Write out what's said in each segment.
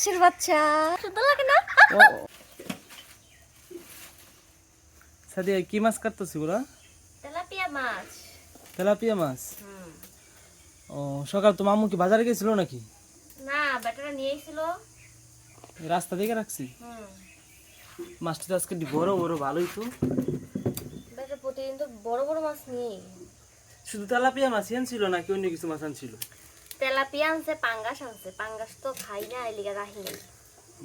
হাঁসের বাচ্চা সুন্দর লাগে না? সাদিয়া কি মাছ কাটতেছি ওরা? তেলাপিয়া মাছ। তেলাপিয়া মাছ। ও সকাল তো মামু কি বাজারে গেছিল নাকি? না, বেটারা নিয়ে এসেছিল। রাস্তা দেখে রাখছি। মাছটা তো আজকে বড় বড় ভালোই তো। বেটা প্রতিদিন তো বড় বড় মাছ নিয়ে। শুধু তেলাপিয়া মাছ ছিল নাকি অন্য কিছু মাছ আনছিল? তেলাপিয়া আনছে, পাঙ্গাস আনছে। পাঙ্গাস তো খাই না, এই লিগা রাখি নাই।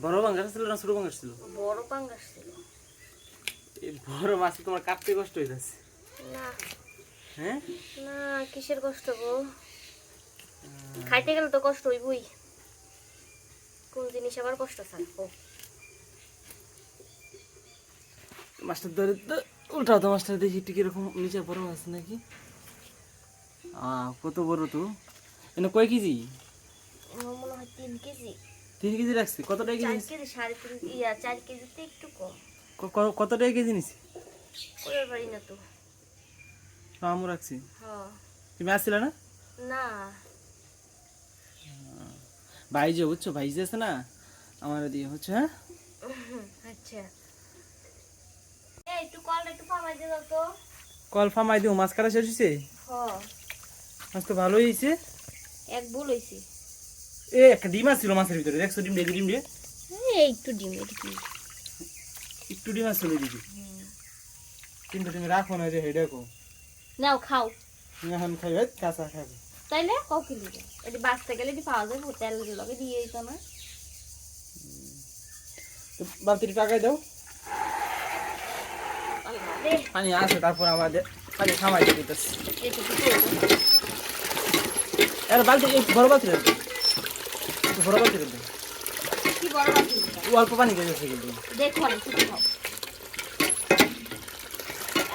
বড় পাঙ্গাস ছিল না ছোট পাঙ্গাস ছিল? বড় পাঙ্গাস ছিল। এই বড় মাছ তোমার কাটতে কষ্ট হয়ে যাচ্ছে। না হ্যাঁ না, কিসের কষ্ট গো? খাইতে গেলে তো কষ্ট হইবই। কোন জিনিস আবার কষ্ট থাকবো? মাছটা ধরে তো উল্টাও তো, মাছটা দেখি একটু কিরকম নিচে বড় মাছ নাকি? কত বড় তো! এনে কয় কেজি? আমার মনে হয় 3 কেজি। 3 কেজি রাখছি। কত টাকা 4 কেজি? কেজি, 3.5 4 কেজিতে একটু কম। কত টাকা কেজি নিছি? কইবার পারি না তো। আমু রাখছি। হ্যাঁ। তুমি আসছিলে না? না। ভাইজে বুঝছো, ভাইজে আছে না আমার দিয়ে হচ্ছে। হ্যাঁ আচ্ছা, এই একটু কলটা একটু ফামাই দে দাও তো। কল ফামাই দিও। মাছ কাটা শেষ হয়েছে? হ্যাঁ। মাছ তো ভালোই হয়েছে। এক ভুল হইছে। একটা ডিম আসছিল মাছের ভিতরে, দেখছো? ডিম দিয়ে ডিম দিয়ে এই একটু ডিম এটা কি? একটু ডিম আসছিল দিদি। কিন্তু তুমি রাখো না, যে হেডে কো নাও খাও। এখন খাইবে কাঁচা খাবে। তাইলে কও কি লিবে? এটি বাঁচতে গেলে এটি পাওয়া যাবে, তেল লগে দিয়ে দিত না। তো বালতির টাকাই দাও। আল্লাহ রে, পানি আসে, তারপর আমাদের পানি খামাই দিতেছি। এটা কি করব? আর বালতি এই বড় বালতি রাখবে, বড় বালতি রাখবে। কি বড় বাটি? অল্প পানি দিয়ে গেছে কিন্তু। দেখো না কি খাও।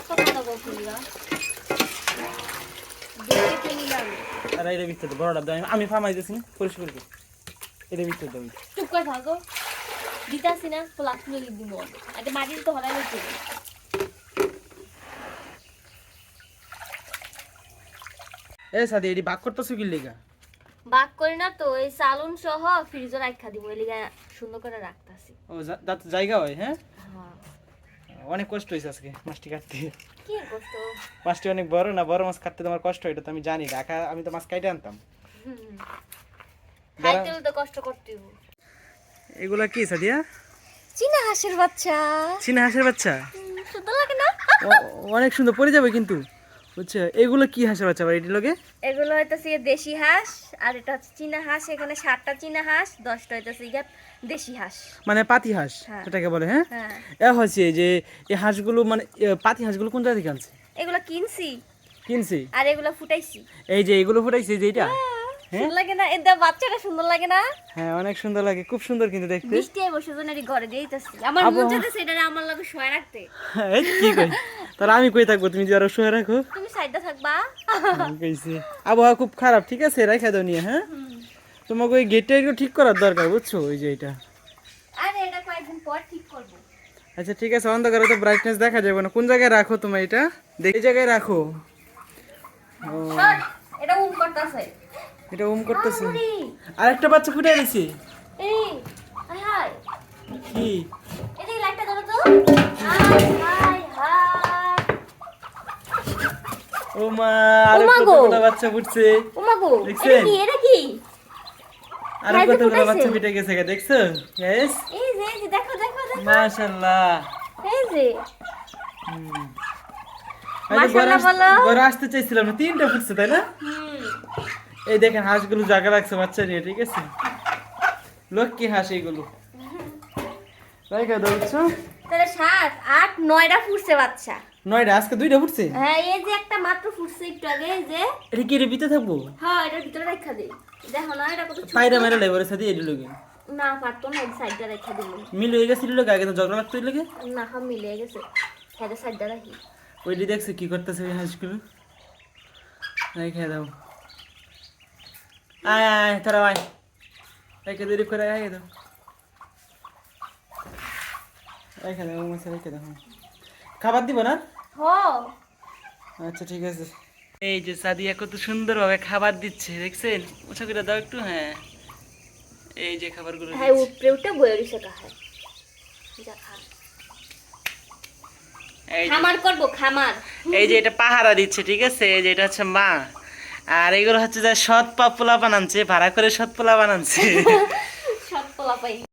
এত কথা বলছো না। দেখে কি নিলাম? আর এর ভিতরে বড়টা দাও, আমি ফামাই দিয়েছি না, পরিষ্কার করে এর ভিতরে দাও। চুপ করে থাকো। দিতাছি না, প্লাস মিলি দিব। আগে মাটি তো হলাই হচ্ছে। এই সাদি এটি বাক করতেছো কি লেগা? বাক করি না তো, এই সালুন সহ ফ্রিজে রাখা দিব, এই লিগা সুন্দর করে রাখতাছি। ও যাতে জায়গা হয়। হ্যাঁ হ্যাঁ। অনেক কষ্ট হয়েছে আজকে মাছটি কাটতে। কি কষ্ট? মাছটি অনেক বড় না, বড় মাছ কাটতে তোমার কষ্ট হয়, এটা তো আমি জানি। ঢাকা আমি তো মাছ কাইটে আনতাম। খাইতে হলে তো কষ্ট করতে হবে। এগুলা কি সাদিয়া? চীনা হাঁসের বাচ্চা। চীনা হাঁসের বাচ্চা? সুন্দর লাগে না? অনেক সুন্দর পড়ে যাবে কিন্তু, বুঝছো? এগুলো কি হাঁসের বাচ্চা ভাই? এটি লগে এগুলো হইতাছে দেশি হাঁস, আর এটা হচ্ছে চীনা হাঁস। এখানে 7টা চীনা হাঁস, 10টা হইতাছে দেশি হাঁস। মানে পাতি হাঁস হ্যাঁ। এটাকে বলে। হ্যাঁ হ্যাঁ। এ হচ্ছে যে এই হাঁসগুলো মানে পাতি হাঁসগুলো কোন জায়গা থেকে আনছে? এগুলো কিনছি কিনছি। আর এগুলো ফুটাইছি। এই যে এগুলো ফুটাইছে, যে এটা। হ্যাঁ সুন্দর লাগে না? এটা বাচ্চাটা সুন্দর লাগে না? হ্যাঁ অনেক সুন্দর লাগে, খুব সুন্দর কিন্তু দেখতে। বৃষ্টি আই বসে জন্য ঘরে দিয়েইতাছি। আমার মন চাইতেছে এটা আমার লগে শোয়া রাখতে। এই কি কই? তাহলে আমি কই থাকবো, তুমি যে আরো শুয়ে রাখো। তুমি সাইডে থাকবা। আমি কইছি আবহাওয়া খুব খারাপ, ঠিক আছে? রেখে দাও নিয়ে। হ্যাঁ তোমাকে ওই গেটটা একটু ঠিক করার দরকার, বুঝছো? ওই যে এটা। আরে এটা কয়েকদিন পর ঠিক করব। আচ্ছা ঠিক আছে, অন্ধকারে তো ব্রাইটনেস দেখা যাবে না। কোন জায়গায় রাখো তুমি এটা? এই জায়গায় রাখো। ও সর, এটা করতেছে। এটা করতেছে। আরেকটা বাচ্চা ফুটে গেছে। এই হাই হাই, কি? এদিকে লাইটটা ধরো তো। High high high. ও মা, আরে কতগুলো বাচ্চা ফুটছে। ওমা গো, দেখছেন? এটা কি? আরে কতগুলো বাচ্চা ফুটে গেছে, দেখছো গাইস? এই যে দেখো দেখো দেখো। মাশাআল্লাহ। এই যে মাশাআল্লাহ বলো। বড় আসতে চাইছিলাম না, 3টা ফুটছে তাই না? এই দেখেন হাঁসগুলো জায়গা রাখছে বাচ্চা নিয়ে, ঠিক আছে? লক্ষ্মী হাঁস এইগুলো। রাইখা দাও, বুঝছো? তাহলে 7 8 9টা ফুটছে বাচ্চা। 9টা, আজকে 2টা ফুটছে। হ্যাঁ, এই যে একটা মাত্র ফুটছে একটু আগে, এই যে। এটা কি এর ভিতরে থাকবো? হ্যাঁ, এটার ভিতরে রাখা দেই। দেখো না এটা কত ছোট। পায়রা মেরে লেবরের সাথে এডি লগে না পারতো না, এই সাইডটা রাখা দিল। মিল হয়ে গেছিল লগে, আগে তো ঝগড়া লাগতো এই লগে। না, হ্যাঁ মিলে গেছে। হ্যাঁ, সাইডটা রাখি। ওইটি দেখছে কি করতেছে ওই হাঁসগুলো। রাইখা দাও। আয় আয় তারা আয়, রেখে দেরি করে রেখে দাও। রেখে দাও মাছ, রেখে দাও। খাবার দিব না? হো, আচ্ছা ঠিক আছে। এই যে সাদিয়া কত সুন্দরভাবে খাবার দিচ্ছে, দেখছেন? উঁচা করে দাও একটু। হ্যাঁ এই যে খাবারগুলো হ্যাঁ উপরে উঠে বয়ে রইছে কাহায় যা খা এই যে খামার করবো খামার এই যে এটা পাহারা দিচ্ছে, ঠিক আছে? এই যে এটা হচ্ছে মা, আর এগুলো হচ্ছে যে সৎ পোলা বানাচ্ছে, ভাড়া করে সৎ পোলা বানাচ্ছে। সব পোলা পাই